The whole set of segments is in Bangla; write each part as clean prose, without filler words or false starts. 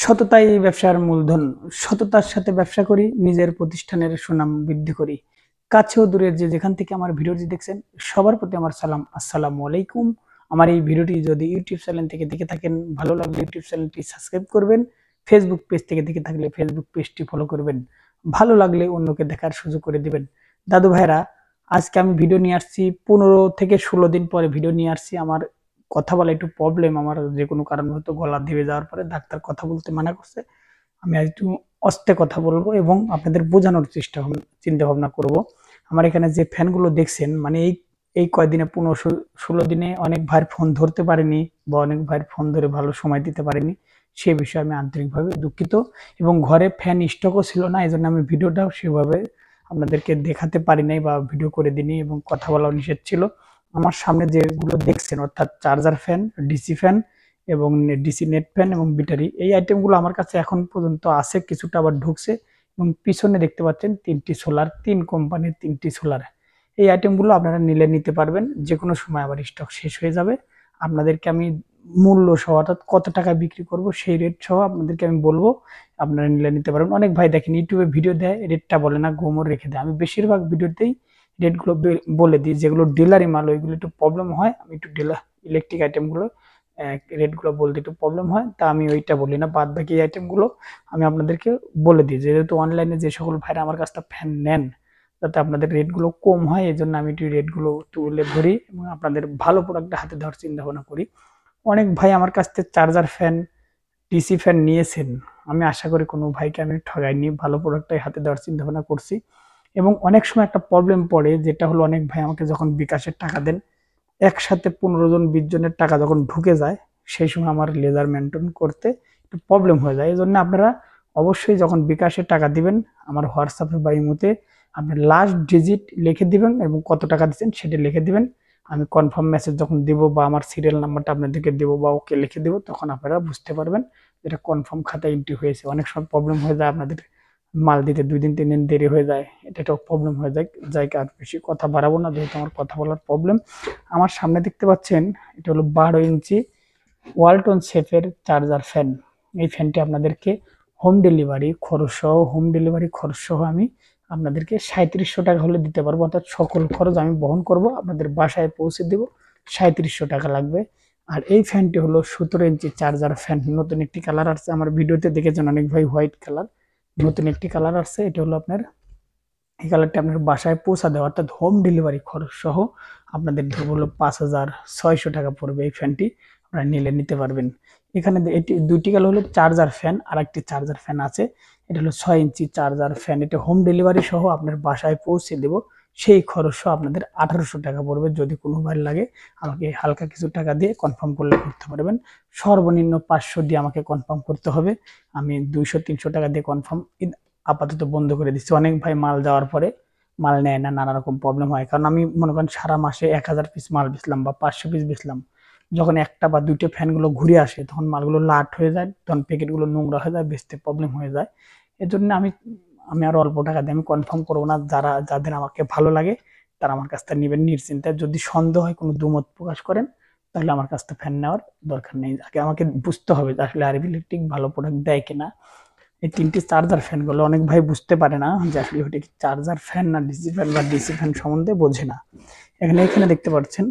সততাই ব্যবসার মূলধন। সততার সাথে ব্যবসা করি, নিজের প্রতিষ্ঠানের সুনাম বৃদ্ধি করি। কাছে ও দূরের যে যেখান থেকে আমার ভিডিওটি দেখছেন, সবার প্রতি আমার সালাম। আসসালামু আলাইকুম। আমার এই ভিডিওটি যদি ইউটিউব চ্যানেল থেকে দেখে থাকেন, ভালো লাগলে ইউটিউব চ্যানেলটি সাবস্ক্রাইব করবেন। ফেসবুক পেজ থেকে দেখে থাকলে ফেসবুক পেজটি ফলো করবেন। ভালো লাগলে অন্যকে দেখার সুযোগ করে দিবেন। দাদু ভাইরা, আজকে আমি ভিডিও নিয়ে আসছি 15 থেকে 16 দিন পরে ভিডিও নিয়ে আসছি। আমার কথা বলা একটু প্রবলেম, আমার যে কোনো কারণবশত গলা ধেবে যাওয়ার পরে ডাক্তার কথা বলতে মানা করছে। আমি আজ একটু আস্তে কথা বলবো এবং আপনাদের বোঝানোর চিন্তা ভাবনা করব। আমার এখানে যে ফ্যানগুলো দেখছেন, মানে এই এই কয়দিনে 15-16 দিনে অনেক ভাইয়ের ফোন ধরতে পারিনি বা অনেক ভাইয়ের ফোন ধরে ভালো সময় দিতে পারিনি। সে বিষয়ে আমি আন্তরিকভাবে দুঃখিত এবং ঘরে ফ্যান স্টকও ছিল না, এই জন্য আমি ভিডিওটাও সেভাবে আপনাদেরকে দেখাতে পারি নাই বা ভিডিও করে দিইনি এবং কথা বলাও নিষেধ ছিল। আমার সামনে যেগুলো দেখছেন, অর্থাৎ চার্জার ফ্যান, ডিসি ফ্যান এবং ডিসি নেট ফ্যান এবং ব্যাটারি, এই আইটেমগুলো আমার কাছে এখন পর্যন্ত আছে, কিছুটা আবার ঢুকছে। এবং পিছনে দেখতে পাচ্ছেন 3টি সোলার, 3 কোম্পানির 3টি সোলার। এই আইটেমগুলো আপনারা নিতে পারবেন, যে কোনো সময় আবার স্টক শেষ হয়ে যাবে। আপনাদেরকে আমি মূল্য সহ, অর্থাৎ কত টাকায় বিক্রি করব সেই রেট সহ আপনাদেরকে আমি বলবো, আপনারা নিতে পারবেন। অনেক ভাই দেখেন ইউটিউবে ভিডিও দেয়, রেটটা বলে না, গোমর রেখে দেয়। আমি বেশিরভাগ ভিডিওতেই রেটগুলো বলে দিই। যেগুলো ডিলারি মাল ওইগুলো একটু প্রবলেম হয়, আমি একটু ডিলার ইলেকট্রিক আইটেমগুলো রেটগুলো বলতে একটু প্রবলেম হয়, তা আমি ওইটা বলি না। বাদ বাকি আইটেমগুলো আমি আপনাদেরকে বলে দিই, যেহেতু অনলাইনে যে সকল ভাইরা আমার কাছটা ফ্যান নেন, যাতে আপনাদের রেটগুলো কম হয়, এই জন্য আমি একটু রেটগুলো তুলে ধরি এবং আপনাদের ভালো প্রোডাক্টটা হাতে দেওয়ার চিন্তা ভাবনা করি। অনেক ভাই আমার কাছ থেকে চার্জার ফ্যান, ডিসি ফ্যান নিয়েছেন। আমি আশা করি কোনো ভাইকে আমি ঠগাইনি, ভালো প্রোডাক্টটাই হাতে দেওয়ার চিন্তা ভাবনা করছি। এবং অনেক সময় একটা প্রবলেম পড়ে, যেটা হলো অনেক ভাই আমাকে যখন বিকাশের টাকা দেন, একসাথে 15 জন 20 জনের টাকা যখন ঢুকে যায়, সেই সময় আমার লেজার মেনটেন করতে একটু প্রবলেম হয়ে যায়। এই জন্য আপনারা অবশ্যই যখন বিকাশে টাকা দিবেন, আমার হোয়াটসঅ্যাপে বা ইমোতে আপনার লাস্ট ডিজিট লিখে দিবেন এবং কত টাকা দিচ্ছেন সেটা লিখে দিবেন। আমি কনফার্ম মেসেজ যখন দিব বা আমার সিরিয়াল নাম্বারটা আপনাদেরকে দেবো বা ওকে লিখে দেবো, তখন আপনারা বুঝতে পারবেন এটা কনফার্ম খাতায় এন্ট্রি হয়েছে। অনেক সময় প্রবলেম হয়ে যায়, আপনাদের মাল দিতে 2 দিন 3 দিন দেরি হয়ে যায়, এটা একটা প্রবলেম হয়ে যায়। আর বেশি কথা বাড়াবো না, যেহেতু আমার কথা বলার প্রবলেম। আমার সামনে দেখতে পাচ্ছেন, এটা হলো 12 ইঞ্চি ওয়ালটন সেফের চার্জার ফ্যান। এই ফ্যানটি আপনাদেরকে হোম ডেলিভারি খরচ সহ আমি আপনাদেরকে 3700 টাকা হলে দিতে পারবো, অর্থাৎ সকল খরচ আমি বহন করব, আপনাদের বাসায় পৌঁছে দেব। 3700 টাকা লাগবে। আর এই ফ্যানটি হলো 17 ইঞ্চি চার্জার ফ্যান। নতুন একটি কালার আসছে, আমার ভিডিওতে দেখেছেন অনেক ভাই, হোয়াইট কালার। নতুন একটি কালার আসছে, এটা হলো আপনার, এই কালারটি আপনার বাসায় পৌঁছা দেওয়া, অর্থাৎ হোম ডেলিভারি খরচ সহ আপনাদের ধরবো হলো 5600 টাকা পড়বে। এই ফ্যানটি আপনারা নিতে পারবেন। এখানে এটি দুইটি কালার হলো চার্জার ফ্যান, আর একটি চার্জার ফ্যান আছে, এটা হলো 6 ইঞ্চি চার্জার ফ্যান। এটা হোম ডেলিভারি সহ আপনার বাসায় পৌঁছে দেব, সেই খরচ সহ আপনাদের 1800 টাকা পড়বে। যদি কোনো ভাই লাগে আমাকে হালকা কিছু টাকা দিয়ে কনফার্ম করলে করতে পারবেন। সর্বনিম্ন 500 দিয়ে আমাকে কনফার্ম করতে হবে। আমি 200-300 টাকা দিয়ে কনফার্ম আপাতত বন্ধ করে দিচ্ছি। অনেক ভাই মাল দেওয়ার পরে মাল নেয় না, নানা রকম প্রবলেম হয়। কারণ আমি মনে করেন সারা মাসে 1000 পিস মাল বেচলাম বা 500 পিস বেচলাম, যখন একটা বা দুইটা ফ্যানগুলো ঘুরে আসে, তখন মালগুলো লাট হয়ে যায়, তখন প্যাকেটগুলো নোংরা হয়ে যায়, বেচতে প্রবলেম হয়ে যায়। এর জন্য আমি আমি আর অল্প টাকা দিয়ে আমি কনফার্ম করবো না। যাদের আমাকে ভালো লাগে তারা আমার কাছ থেকে নেবেন নিশ্চিন্তায়। যদি সন্দেহ হয়, কোনো দুমত প্রকাশ করেন, তাহলে আমার কাছ থেকে ফ্যান নেওয়ার দরকার নেই। আগে আমাকে বুঝতে হবে যে আসলে আরবি ইলেকট্রিক ভালো প্রোডাক্ট দেয় কিনা। এই 3টি চার্জার ফ্যান গুলো অনেক ভাই বুঝতে পারে না যে আসলে ওটা কি চার্জার ফ্যান না ডিসি ফ্যান, বা ডিসি ফ্যান সম্বন্ধে বোঝে না। এখানে দেখতে পাচ্ছেন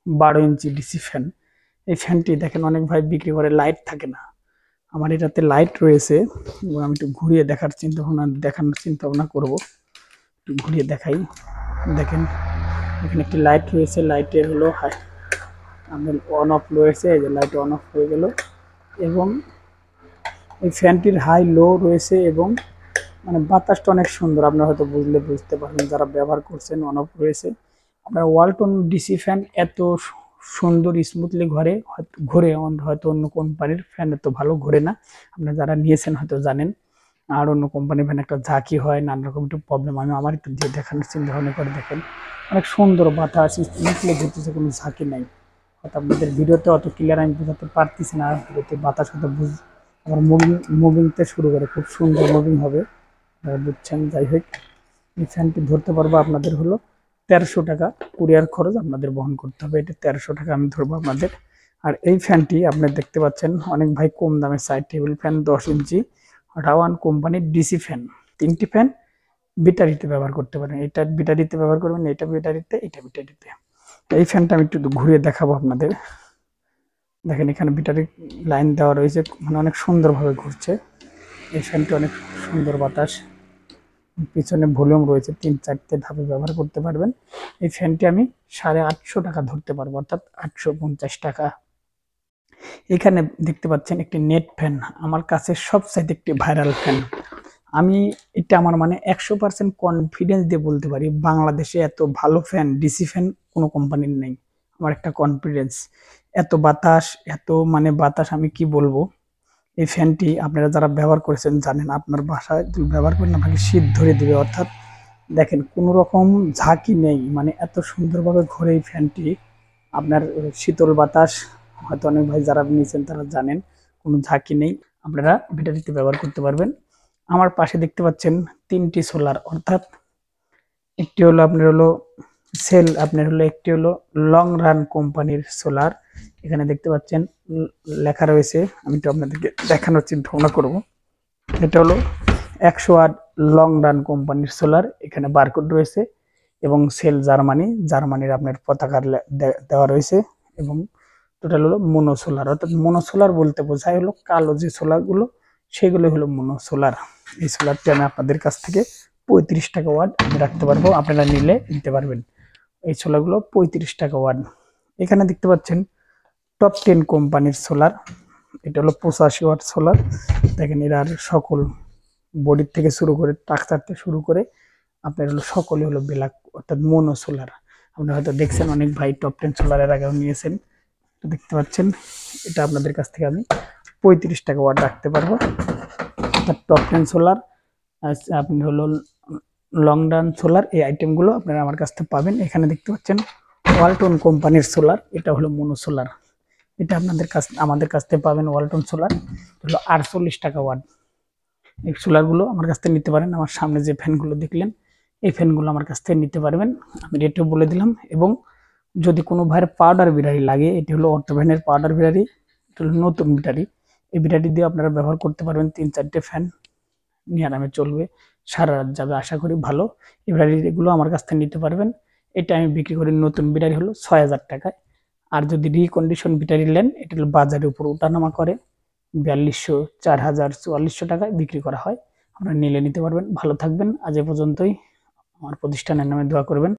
12 ইঞ্চি ডিসি ফ্যান। এই ফ্যানটি দেখেন অনেক ভাই বিক্রি করে, লাইট থাকে না। আমার এটাতে লাইট রয়েছে এবং আমি একটু ঘুরিয়ে দেখানোর চিন্তা ভাবনা করবো। একটু ঘুরিয়ে দেখাই। দেখেন এখানে একটি লাইট রয়েছে, লাইটের হলো আপনার অন অফ রয়েছে, এই যে লাইট অন অফ হয়ে গেল। এবং এই ফ্যানটির হাই লো রয়েছে এবং মানে বাতাসটা অনেক সুন্দর, আপনারা হয়তো বুঝতে পারবেন যারা ব্যবহার করছেন। অন অফ রয়েছে। আপনার ওয়ালটন ডিসি ফ্যান এত সুন্দর স্মুথলি ঘোরে, হয়তো অন্য কোম্পানির ফ্যান এত ভালো ঘোরে না। আপনারা যারা নিয়েছেন হয়তো জানেন। আর অন্য কোম্পানির ফ্যান একটা ঝাঁকি হয়, নানা রকম একটু প্রবলেম। আমি আমার একটু দিয়ে দেখানোর চিন্তা ভাবনা করে দেখেন, অনেক সুন্দর বাতাস স্মুথলি ঘুরতেছে, কোনো ঝাঁকি নাই। হয়তো আপনাদের ভিডিওতে অত ক্লিয়ার আমি বোঝাতে পারতেছি না, ভিডিওতে বাতাস হয়তো আবার মুভিংতে শুরু করে, খুব সুন্দর মুভিং হবে, বুঝছেন। যাই হোক, এই ফ্যানটি ধরতে পারবো আপনাদের হলো 1300 টাকা। কুরিয়ার খরচ আপনাদের বহন করতে হবে, এটা 1300 টাকা আমি ধরবো আপনাদের। আর এই ফ্যানটি আপনি দেখতে পাচ্ছেন অনেক ভাই কম দামে চায়, টেবিল ফ্যান 10 ইঞ্চি রাওয়ান কোম্পানির ডিসি ফ্যান। 3টি ফ্যান ব্যাটারিতে ব্যবহার করতে পারেন, এটা ব্যাটারিতে ব্যবহার করবেন, এটা ব্যাটারিতে, এটা ব্যাটারিতে। এই ফ্যানটা আমি একটু ঘুরিয়ে দেখাবো আপনাদের। দেখেন এখানে ব্যাটারি লাইন দেওয়া রয়েছে, মানে অনেক সুন্দরভাবে ঘুরছে। এই ফ্যানটি অনেক সুন্দর বাতাস, পিছনে ভলিউম রয়েছে, 3-4টে ধাপে ব্যবহার করতে পারবেন। এই ফ্যানটি আমি 850 টাকা ধরতে পারবো, অর্থাৎ 850 টাকা। এখানে দেখতে পাচ্ছেন একটি নেট ফ্যান, আমার কাছে সবচাইতে একটি ভাইরাল ফ্যান। আমি এটা আমার মানে 100% কনফিডেন্স দিয়ে বলতে পারি, বাংলাদেশে এত ভালো ফ্যান, ডিসি ফ্যান কোনো কোম্পানির নেই। আমার একটা কনফিডেন্স, এত বাতাস, এত মানে বাতাস আমি কি বলবো। এই ফ্যানটি আপনারা যারা ব্যবহার করেছেন জানেন, আপনার বাসায় ব্যবহার করেন আপনাকে শীত ধরে দিবে। অর্থাৎ দেখেন কোনো রকম ঝাঁকি নেই, মানে এত সুন্দরভাবে ঘোরে এই ফ্যানটি। আপনার শীতল বাতাস, হয়তো অনেক ভাই যারা নিয়েছেন তারা জানেন, কোনো ঝাঁকি নেই। আপনারা ব্যাটারিতে ব্যবহার করতে পারবেন। আমার পাশে দেখতে পাচ্ছেন 3টি সোলার, অর্থাৎ একটি হলো আপনার হলো সেল, আপনার হলো একটি হলো লং রান কোম্পানির সোলার। এখানে দেখতে পাচ্ছেন লেখা রয়েছে, আমি তো আপনাদেরকে দেখানোর চিন্তা ভাবনা করব। এটা হলো 100 ওয়াট লং রান কোম্পানির সোলার, এখানে বারকোড রয়েছে এবং সেল জার্মানির আপনার পতাকা দেওয়া রয়েছে। এবং টোটাল হলো মোনো সোলার, অর্থাৎ মোনো সোলার বলতে বোঝায় হলো কালো যে সোলারগুলো সেগুলো হলো মোনো সোলার। এই সোলারটি আমি আপনাদের কাছ থেকে 35 টাকা ওয়াট আমি রাখতে পারবো, আপনারা নিলে নিতে পারবেন। এই সোলারগুলো 35 টাকা ওয়াট। এখানে দেখতে পাচ্ছেন টপ 10 কোম্পানির সোলার, এটা হলো 85 ওয়াট সোলার। দেখেন এর আর সকল বডির থেকে শুরু করে স্ট্রাকচার থেকে শুরু করে আপনার হলো সকলে হলো ব্ল্যাক, অর্থাৎ মোনো সোলার। আপনারা হয়তো দেখছেন অনেক ভাই টপ 10 সোলারের আগেও নিয়েছেন, দেখতে পাচ্ছেন। এটা আপনাদের কাছ থেকে আমি 35 টাকা ওয়াট রাখতে পারবো, অর্থাৎ টপ 10 সোলার। আপনি হলো লং রান সোলার, এই আইটেমগুলো আপনারা আমার কাছ থেকে পাবেন। এখানে দেখতে পাচ্ছেন ওয়ালটন কোম্পানির সোলার, এটা হলো মোনো সোলার। এটা আমাদের কাছ থেকে পাবেন ওয়ালটন সোলার, হলো 48 টাকা ওয়াট। এই সোলারগুলো আমার কাছ থেকে নিতে পারেন। আমার সামনে যে ফ্যানগুলো দেখলেন এই ফ্যানগুলো আমার কাছ থেকে নিতে পারবেন, আমি রেটও বলে দিলাম। এবং যদি কোনো ভাইয়ের পাউডার ব্যাটারি লাগে, এটি হলো অর্থোভ্যানের পাউডার ব্যাটারি, এটা হলো নতুন ব্যাটারি। এই ব্যাটারি দিয়ে আপনারা ব্যবহার করতে পারবেন, 3-4টে ফ্যান নিয়ে আরামে চলবে, সারা রাত যাবে আশা করি ভালো। এই ব্যাটারিগুলো আমার কাছ থেকে নিতে পারবেন। এটা আমি বিক্রি করি, নতুন ব্যাটারি হলো 6000 টাকায়। আর যদি রিকন্ডিশন ব্যাটারি নেন, এটা হলো বাজারের উপর ওঠানামা করে, 4200, 4000, 4400 টাকায় বিক্রি করা হয়। আপনারা নিলে নিতে পারবেন। ভালো থাকবেন, আজ এ পর্যন্তই। আমার প্রতিষ্ঠানের নামে দোয়া করবেন।